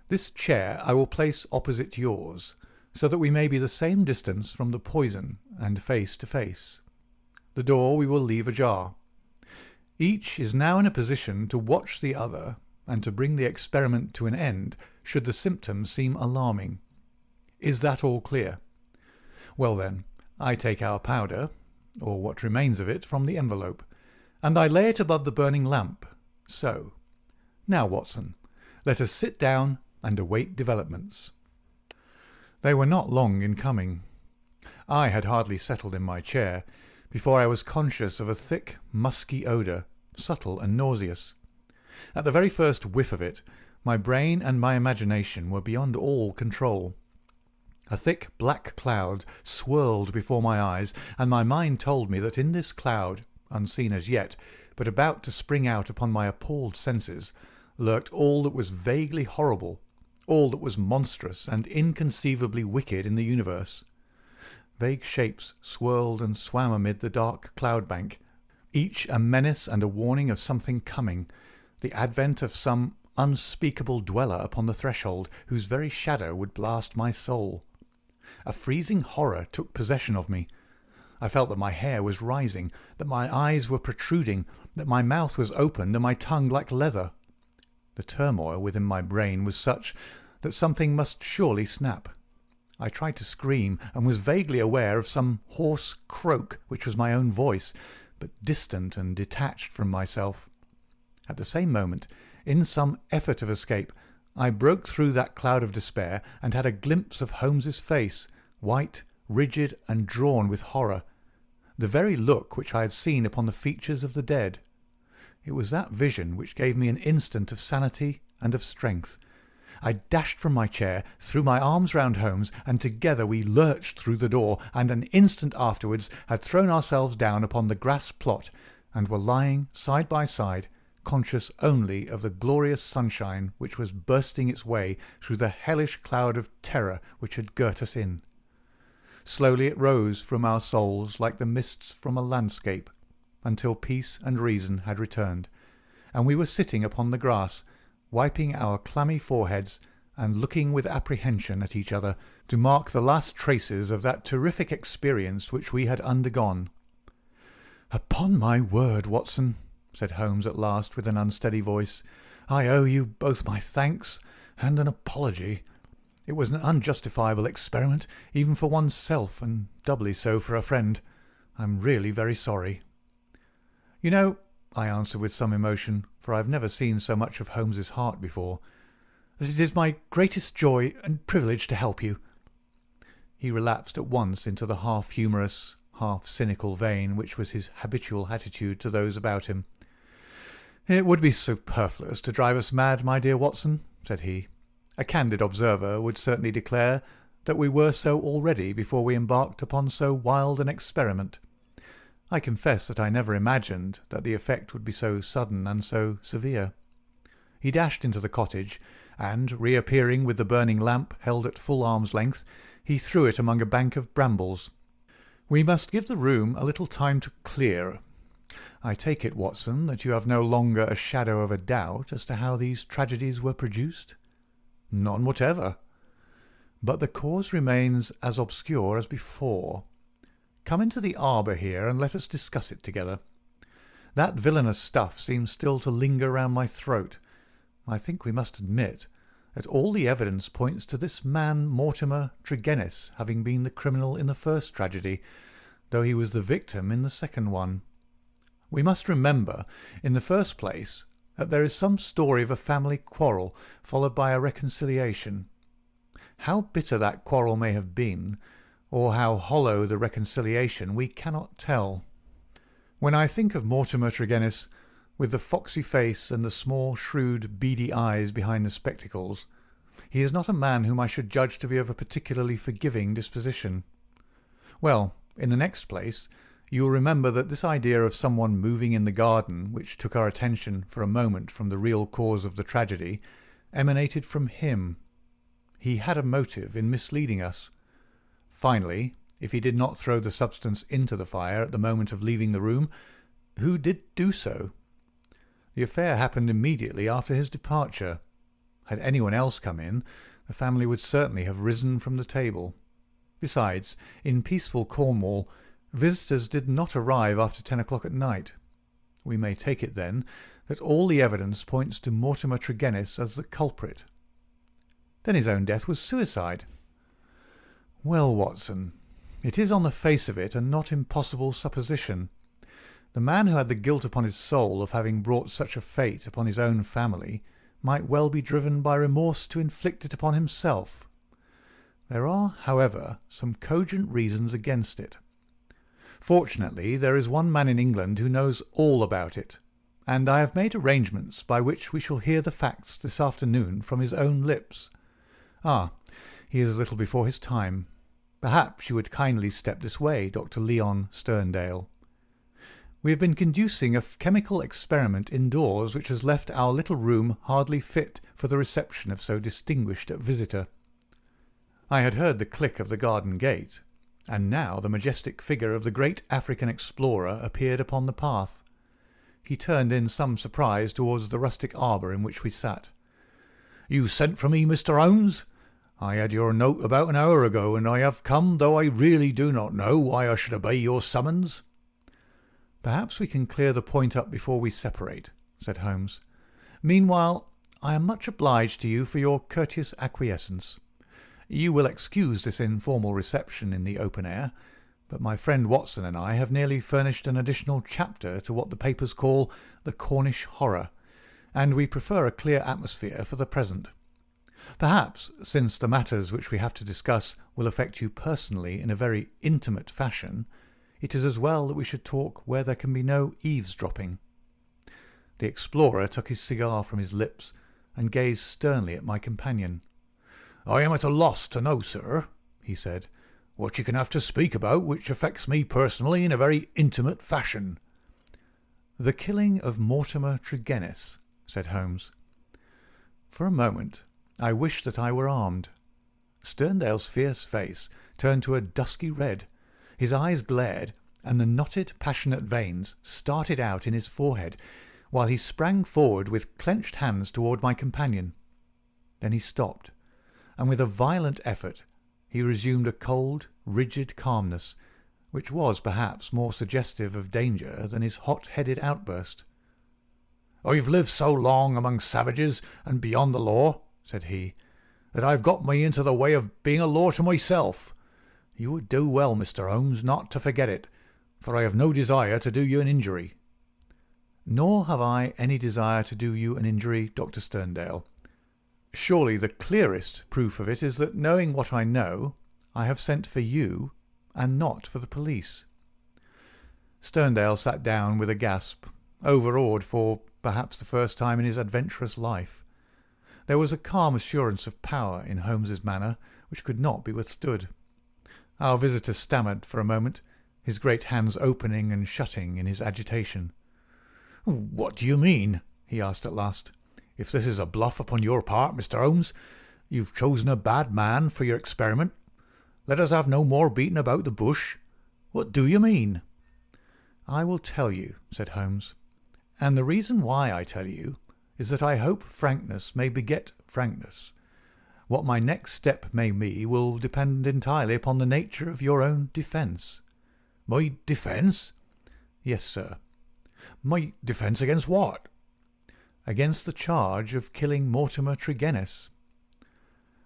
This chair I will place opposite yours, so that we may be the same distance from the poison and face to face. The door we will leave ajar. Each is now in a position to watch the other and to bring the experiment to an end should the symptoms seem alarming. Is that all clear? Well then, I take our powder, or what remains of it, from the envelope, and I lay it above the burning lamp. So. Now, Watson, let us sit down and await developments. They were not long in coming. I had hardly settled in my chair before I was conscious of a thick, musky odour, subtle and nauseous. At the very first whiff of it, my brain and my imagination were beyond all control. A thick black cloud swirled before my eyes, and my mind told me that in this cloud, unseen as yet, but about to spring out upon my appalled senses, lurked all that was vaguely horrible, all that was monstrous and inconceivably wicked in the universe. Vague shapes swirled and swam amid the dark cloud-bank, each a menace and a warning of something coming, the advent of some unspeakable dweller upon the threshold, whose very shadow would blast my soul. A freezing horror took possession of me. I felt that my hair was rising, that my eyes were protruding, that my mouth was opened and my tongue like leather. The turmoil within my brain was such that something must surely snap. I tried to scream, and was vaguely aware of some hoarse croak which was my own voice, but distant and detached from myself. At the same moment, in some effort of escape, I broke through that cloud of despair and had a glimpse of Holmes's face, white, rigid, and drawn with horror, the very look which I had seen upon the features of the dead. It was that vision which gave me an instant of sanity and of strength. I dashed from my chair, threw my arms round Holmes, and together we lurched through the door, and an instant afterwards had thrown ourselves down upon the grass plot, and were lying side by side, conscious only of the glorious sunshine which was bursting its way through the hellish cloud of terror which had girt us in. Slowly it rose from our souls like the mists from a landscape, until peace and reason had returned, and we were sitting upon the grass, wiping our clammy foreheads and looking with apprehension at each other to mark the last traces of that terrific experience which we had undergone. "Upon my word, Watson," said Holmes at last with an unsteady voice, "I owe you both my thanks and an apology. It was an unjustifiable experiment, even for one's self, and doubly so for a friend. I'm really very sorry." "You know," I answered with some emotion, for I have never seen so much of Holmes's heart before, "that it is my greatest joy and privilege to help you." He relapsed at once into the half-humorous, half-cynical vein which was his habitual attitude to those about him. "It would be superfluous to drive us mad, my dear Watson," said he. "A candid observer would certainly declare that we were so already before we embarked upon so wild an experiment. I confess that I never imagined that the effect would be so sudden and so severe." He dashed into the cottage, and, reappearing with the burning lamp held at full arm's length, he threw it among a bank of brambles. "We must give the room a little time to clear. I take it, Watson, that you have no longer a shadow of a doubt as to how these tragedies were produced?" "None whatever." "But the cause remains as obscure as before. Come into the arbour here and let us discuss it together. That villainous stuff seems still to linger round my throat. I think we must admit that all the evidence points to this man Mortimer Tregennis having been the criminal in the first tragedy, though he was the victim in the second one. We must remember, in the first place, that there is some story of a family quarrel followed by a reconciliation. How bitter that quarrel may have been, or how hollow the reconciliation, we cannot tell. When I think of Mortimer Tregennis, with the foxy face and the small, shrewd, beady eyes behind the spectacles, He is not a man whom I should judge to be of a particularly forgiving disposition. Well, in the next place, you will remember that this idea of someone moving in the garden, which took our attention for a moment from the real cause of the tragedy, emanated from him. He had a motive in misleading us. Finally, if he did not throw the substance into the fire at the moment of leaving the room, who did do so? The affair happened immediately after his departure. Had anyone else come in, the family would certainly have risen from the table. Besides, in peaceful Cornwall, visitors did not arrive after 10 o'clock at night. We may take it, then, that all the evidence points to Mortimer Tregennis as the culprit. Then his own death was suicide. Well, Watson, it is on the face of it a not impossible supposition. The man who had the guilt upon his soul of having brought such a fate upon his own family might well be driven by remorse to inflict it upon himself. There are, however, some cogent reasons against it. Fortunately, there is one man in England who knows all about it, and I have made arrangements by which we shall hear the facts this afternoon from his own lips. Ah, he is a little before his time. Perhaps you would kindly step this way, Dr. Leon Sterndale. We have been conducting a chemical experiment indoors which has left our little room hardly fit for the reception of so distinguished a visitor. I had heard the click of the garden gate, and now the majestic figure of the great African explorer appeared upon the path. He turned in some surprise towards the rustic arbour in which we sat. "You sent for me, Mr. Holmes? I had your note about an hour ago, and I have come, though I really do not know why I should obey your summons." "Perhaps we can clear the point up before we separate," said Holmes. "Meanwhile, I am much obliged to you for your courteous acquiescence. You will excuse this informal reception in the open air, but my friend Watson and I have nearly furnished an additional chapter to what the papers call the Cornish Horror, and we prefer a clear atmosphere for the present. Perhaps, since the matters which we have to discuss will affect you personally in a very intimate fashion, it is as well that we should talk where there can be no eavesdropping." The explorer took his cigar from his lips and gazed sternly at my companion. "I am at a loss to know, sir," he said, "what you can have to speak about which affects me personally in a very intimate fashion." "The killing of Mortimer Tregennis," said Holmes. For a moment I wished that I were armed. Sterndale's fierce face turned to a dusky red. His eyes glared, and the knotted, passionate veins started out in his forehead, while he sprang forward with clenched hands toward my companion. Then he stopped, and with a violent effort he resumed a cold, rigid calmness, which was perhaps more suggestive of danger than his hot-headed outburst. "I've lived so long among savages and beyond the law," said he, "that I've got me into the way of being a law to myself. You would do well, Mr. Holmes, not to forget it, for I have no desire to do you an injury." "Nor have I any desire to do you an injury, Dr. Sterndale. Surely the clearest proof of it is that, knowing what I know, I have sent for you and not for the police." Sterndale sat down with a gasp, overawed for perhaps the first time in his adventurous life. There was a calm assurance of power in Holmes's manner which could not be withstood. Our visitor stammered for a moment, his great hands opening and shutting in his agitation. "What do you mean?" he asked at last. "If this is a bluff upon your part, Mr. Holmes, you've chosen a bad man for your experiment. Let us have no more beating about the bush. What do you mean?" "I will tell you," said Holmes, "and the reason why I tell you is that I hope frankness may beget frankness. What my next step may be will depend entirely upon the nature of your own defence." "My defence?" "Yes, sir." "My defence against what?" "Against the charge of killing Mortimer Tregennis."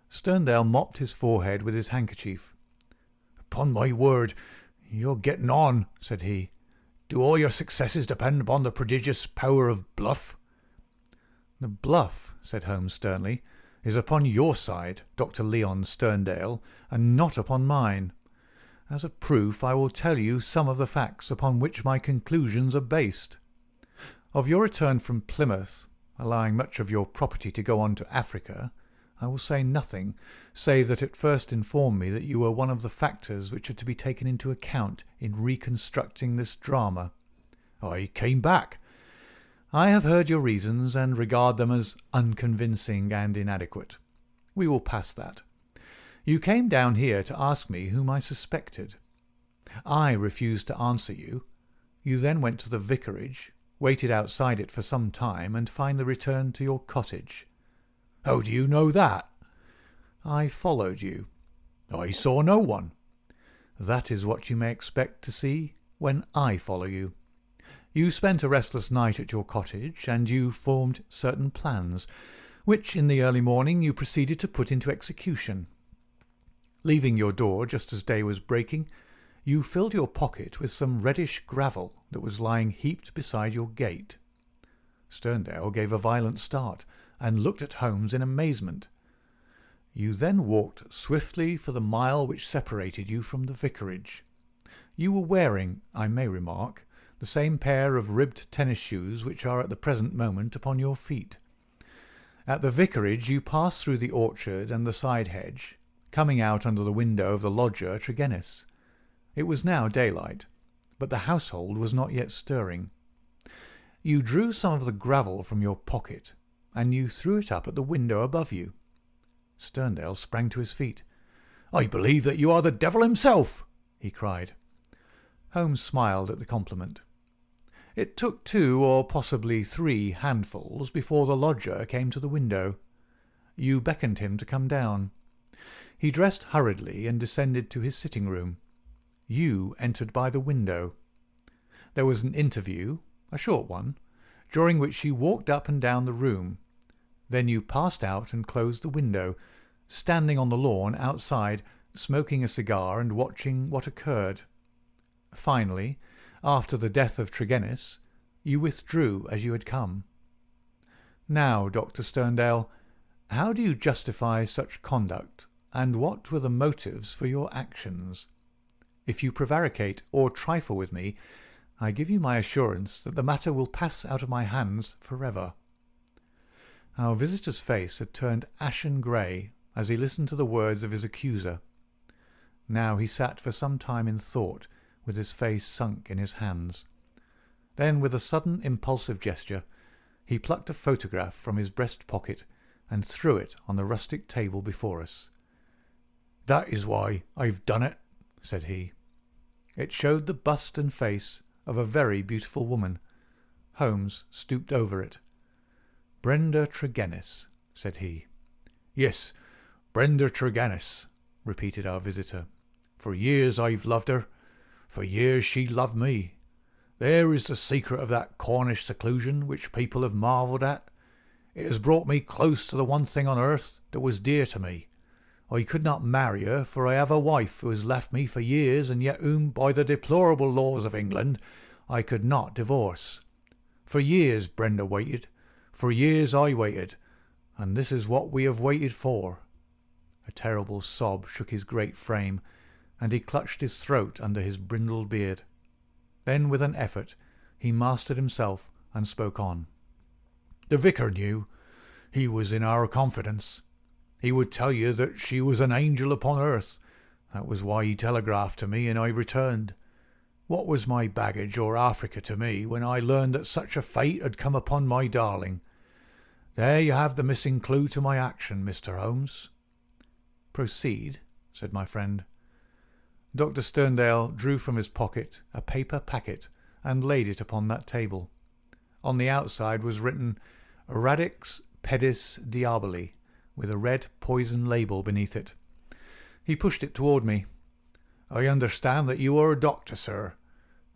Sterndale mopped his forehead with his handkerchief. "Upon my word, you're getting on," said he. "Do all your successes depend upon the prodigious power of bluff?" "The bluff," said Holmes sternly, "is upon your side, Dr. Leon Sterndale, and not upon mine. As a proof, I will tell you some of the facts upon which my conclusions are based. Of your return from Plymouth, allowing much of your property to go on to Africa, I will say nothing, save that it first informed me that you were one of the factors which are to be taken into account in reconstructing this drama. I came back. I have heard your reasons and regard them as unconvincing and inadequate. We will pass that. You came down here to ask me whom I suspected. I refused to answer you. You then went to the vicarage, waited outside it for some time, and finally returned to your cottage. How do you know that? I followed you. I saw no one. That is what you may expect to see when I follow you. You spent a restless night at your cottage, and you formed certain plans, which in the early morning you proceeded to put into execution. Leaving your door just as day was breaking, you filled your pocket with some reddish gravel that was lying heaped beside your gate. Sterndale gave a violent start, and looked at Holmes in amazement. You then walked swiftly for the mile which separated you from the vicarage. You were wearing, I may remark, the same pair of ribbed tennis shoes which are at the present moment upon your feet. At the vicarage you passed through the orchard and the side hedge, coming out under the window of the lodger Tragedies. It was now daylight, but the household was not yet stirring. You drew some of the gravel from your pocket, and you threw it up at the window above you. Sterndale sprang to his feet. I believe that you are the devil himself, he cried. Holmes smiled at the compliment. It took 2 or possibly 3 handfuls before the lodger came to the window. You beckoned him to come down. He dressed hurriedly and descended to his sitting-room. You entered by the window. There was an interview, a short one, during which you walked up and down the room. Then you passed out and closed the window, standing on the lawn outside, smoking a cigar and watching what occurred. Finally, after the death of Tragedies, you withdrew as you had come. Now, Dr. Sterndale, how do you justify such conduct, and what were the motives for your actions? If you prevaricate or trifle with me, I give you my assurance that the matter will pass out of my hands forever. Our visitor's face had turned ashen grey as he listened to the words of his accuser. Now he sat for some time in thought, with his face sunk in his hands. Then, with a sudden impulsive gesture, he plucked a photograph from his breast pocket and threw it on the rustic table before us. "That is why I've done it," said he. It showed the bust and face of a very beautiful woman. Holmes stooped over it. "Brenda Tragedies," said he. "Yes, Brenda Tragedies," repeated our visitor. "For years I've loved her. For years she loved me. There is the secret of that Cornish seclusion which people have marvelled at. It has brought me close to the one thing on earth that was dear to me. I could not marry her, for I have a wife who has left me for years, and yet whom, by the deplorable laws of England, I could not divorce. For years Brenda waited. For years I waited. And this is what we have waited for." A terrible sob shook his great frame, and he clutched his throat under his brindled beard. Then, with an effort, he mastered himself and spoke on. "The vicar knew. He was in our confidence. He would tell you that she was an angel upon earth. That was why he telegraphed to me, and I returned. What was my baggage or Africa to me when I learned that such a fate had come upon my darling? There you have the missing clue to my action, Mr. Holmes." "Proceed," said my friend. Dr. Sterndale drew from his pocket a paper packet and laid it upon that table. On the outside was written Radix Pedis Diaboli, with a red poison label beneath it. He pushed it toward me. "I understand that you are a doctor, sir.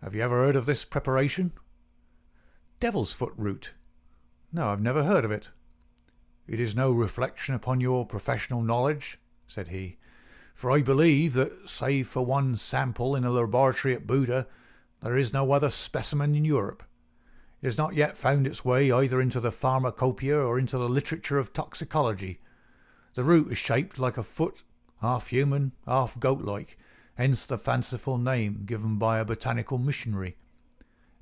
Have you ever heard of this preparation?" "Devil's foot root. No, I've never heard of it." "It is no reflection upon your professional knowledge," said he, "for I believe that, save for one sample in a laboratory at Buda, there is no other specimen in Europe. It has not yet found its way either into the pharmacopoeia or into the literature of toxicology. The root is shaped like a foot, half human, half goat-like, hence the fanciful name given by a botanical missionary.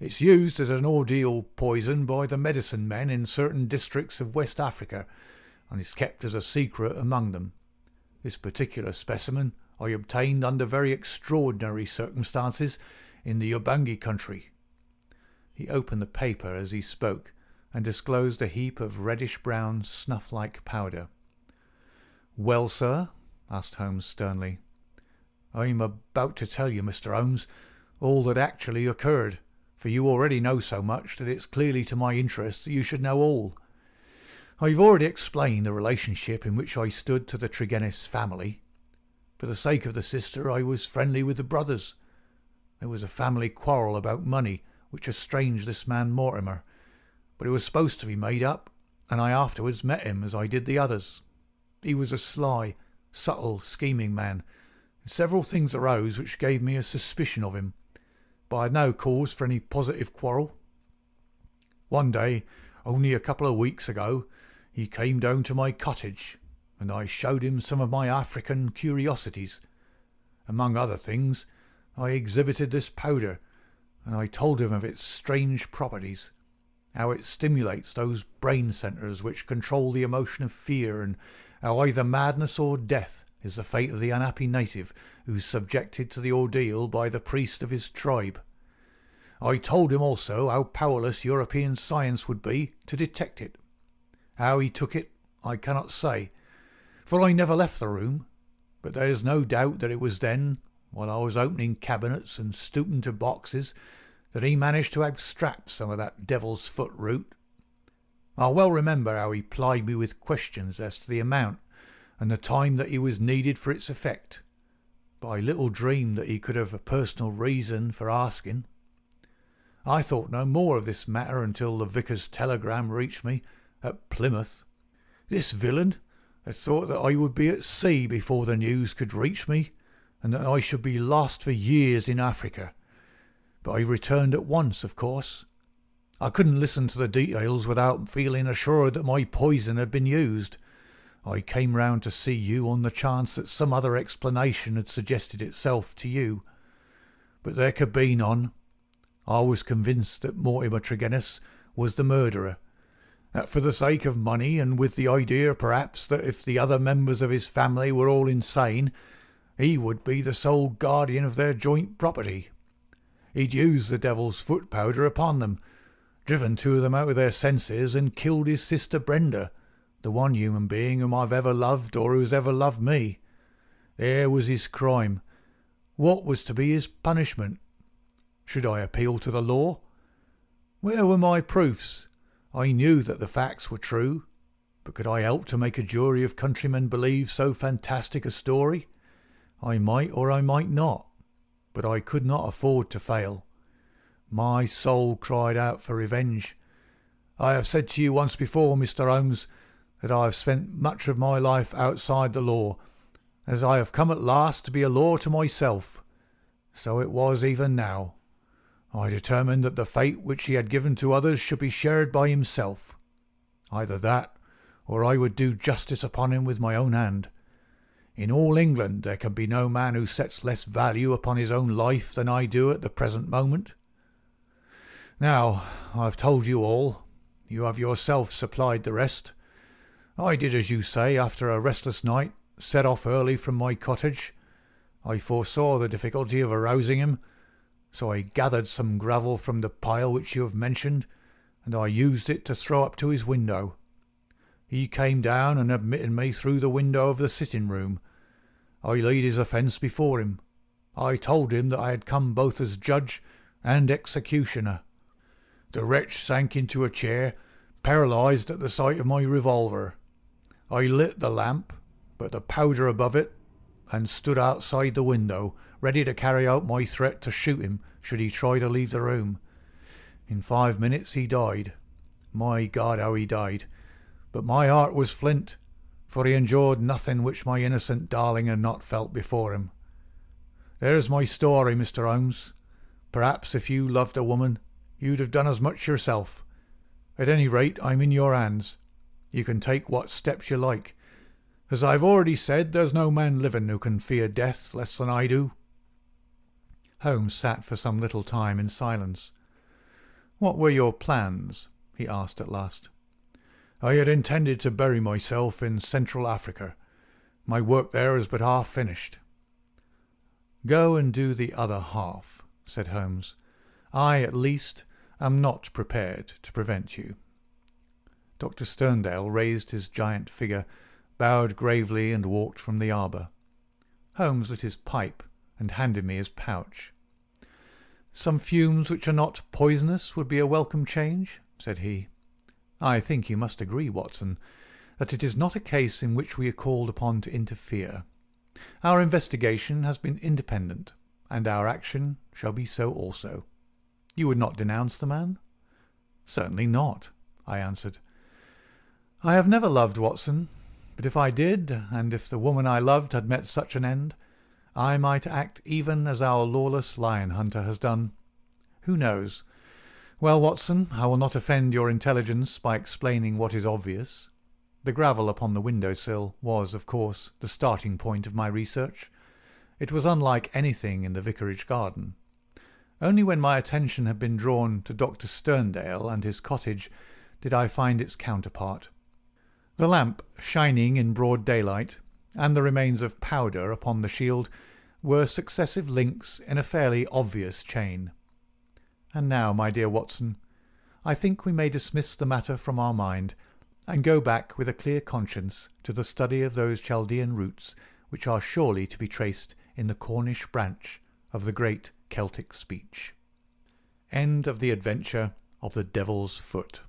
It's used as an ordeal poison by the medicine men in certain districts of West Africa, and is kept as a secret among them. This particular specimen I obtained under very extraordinary circumstances in the Ubangi country." He opened the paper as he spoke and disclosed a heap of reddish-brown snuff-like powder. "Well, sir?" asked Holmes sternly. "I'm about to tell you, Mr. Holmes, all that actually occurred, for you already know so much that it's clearly to my interest that you should know all. I've already explained the relationship in which I stood to the Tregennis family. For the sake of the sister, I was friendly with the brothers. There was a family quarrel about money which estranged this man Mortimer, but it was supposed to be made up, and I afterwards met him as I did the others. He was a sly, subtle, scheming man, and several things arose which gave me a suspicion of him, but I had no cause for any positive quarrel. One day, only a couple of weeks ago, he came down to my cottage, and I showed him some of my African curiosities. Among other things, I exhibited this powder, and I told him of its strange properties, how it stimulates those brain centres which control the emotion of fear, and how either madness or death is the fate of the unhappy native who is subjected to the ordeal by the priest of his tribe. I told him also how powerless European science would be to detect it. How he took it, I cannot say, for I never left the room, but there is no doubt that it was then, while I was opening cabinets and stooping to boxes, that he managed to abstract some of that devil's foot root. I well remember how he plied me with questions as to the amount and the time that he was needed for its effect, but I little dreamed that he could have a personal reason for asking. I thought no more of this matter until the vicar's telegram reached me at Plymouth. This villain had thought that I would be at sea before the news could reach me, and that I should be lost for years in Africa. But I returned at once, of course. I couldn't listen to the details without feeling assured that my poison had been used. I came round to see you on the chance that some other explanation had suggested itself to you. But there could be none. I was convinced that Mortimer Tregennis was the murderer, that for the sake of money, and with the idea perhaps that if the other members of his family were all insane, he would be the sole guardian of their joint property. He'd used the devil's foot powder upon them, driven two of them out of their senses, and killed his sister Brenda, the one human being whom I've ever loved or who's ever loved me. There was his crime. What was to be his punishment? Should I appeal to the law? Where were my proofs? I knew that the facts were true, but could I help to make a jury of countrymen believe so fantastic a story? I might or I might not, but I could not afford to fail. My soul cried out for revenge. I have said to you once before, Mr. Holmes, that I have spent much of my life outside the law, as I have come at last to be a law to myself. So it was even now. I determined that the fate which he had given to others should be shared by himself. Either that, or I would do justice upon him with my own hand. In all England there can be no man who sets less value upon his own life than I do at the present moment. Now, I have told you all. You have yourself supplied the rest. I did as you say after a restless night, set off early from my cottage. I foresaw the difficulty of arousing him, so I gathered some gravel from the pile which you have mentioned, and I used it to throw up to his window. He came down and admitted me through the window of the sitting-room. I laid his offence before him. I told him that I had come both as judge and executioner. The wretch sank into a chair, paralysed at the sight of my revolver. I lit the lamp, but the powder above it, and stood outside the window, ready to carry out my threat to shoot him should he try to leave the room. In 5 minutes he died. My God, how he died! But my heart was flint, for he endured nothing which my innocent darling had not felt before him. There's my story, Mr. Holmes. Perhaps if you loved a woman, you'd have done as much yourself. At any rate, I'm in your hands. You can take what steps you like. As I've already said, there's no man living who can fear death less than I do." Holmes sat for some little time in silence. "What were your plans?" he asked at last. I had intended to bury myself in Central Africa. My work there is but half finished." "Go and do the other half," said Holmes. "I, at least, am not prepared to prevent you." Dr. Sterndale raised his giant figure, bowed gravely, and walked from the arbour. Holmes lit his pipe and handed me his pouch. "Some fumes which are not poisonous would be a welcome change," said he. "I think you must agree, Watson, that it is not a case in which we are called upon to interfere. Our investigation has been independent, and our action shall be so also. You would not denounce the man?" "Certainly not," I answered. "I have never loved, Watson, but if I did, and if the woman I loved had met such an end, I might act even as our lawless lion hunter has done. Who knows? Well, Watson, I will not offend your intelligence by explaining what is obvious. The gravel upon the window-sill was, of course, the starting point of my research. It was unlike anything in the vicarage garden. Only when my attention had been drawn to Dr. Sterndale and his cottage did I find its counterpart. The lamp, shining in broad daylight, and the remains of powder upon the shield were successive links in a fairly obvious chain. And now, my dear Watson, I think we may dismiss the matter from our mind and go back with a clear conscience to the study of those Chaldean roots which are surely to be traced in the Cornish branch of the great Celtic speech. End of the adventure of the Devil's Foot.